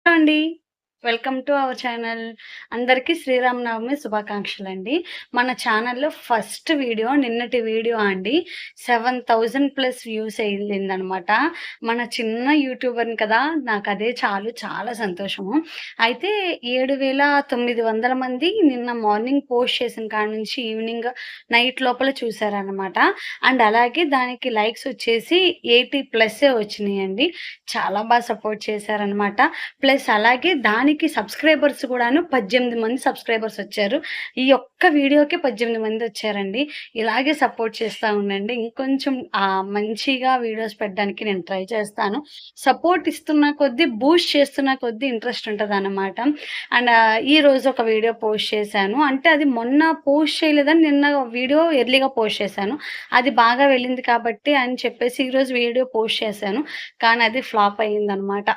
అండి. Welcome to our channel. అందరికీ శ్రీరామనవమి శుభాకాంక్షలండి. మన ఛానల్‌లో ఫస్ట్ వీడియో నిన్నటి వీడియో అండి. 7000 ప్లస్ వ్యూస్ ఎళ్ళిందనమాట. మన చిన్న యూట్యూబర్‌ని కదా! నాకదే చాలు చాలా సంతోషము. అయితే 7,900 మంది నిన్న మార్నింగ్ పోస్ట్ చేసిన కాడ నుంచి ఈవినింగ్ నైట్ లోపల చూసారనమాట. అండ్ అలాగే దానికి లైక్స్ వచ్చేసి 80 ప్లస్సే వచ్చినియండి. చాలా సపోర్ట్ చేశారనమాట. ప్లస్ అలాగే దానికి సబ్స్క్రైబర్స్ కూడాను 18 మంది సబ్స్క్రైబర్స్ వచ్చారు. ఈ ఒక్క వీడియోకే 18 మందొచ్చారండి. ఇలాగే సపోర్ట్ చేస్తా ఉండండి. ఇంకొంచెం మంచిగా వీడియోస్ పెట్టడానికి నేను ట్రై చేస్తాను. సపోర్ట్ ఇస్తున్న కొద్దీ, బూస్ట్ చేస్తున్న కొద్దీ ఇంట్రెస్ట్ ఉంటదనమాట. అండ్ ఈరోజు ఒక వీడియో పోస్ట్ చేశాను. అంటే అది మొన్న పోస్ట్ చేయలేదని నిన్న వీడియో ఎర్లీగా పోస్ట్ చేశాను. అది బాగా వెళ్ళింది కాబట్టి అని చెప్పేసి ఈరోజు వీడియో పోస్ట్ చేశాను. కానీ అది ఫ్లాప్ అయిందనమాట.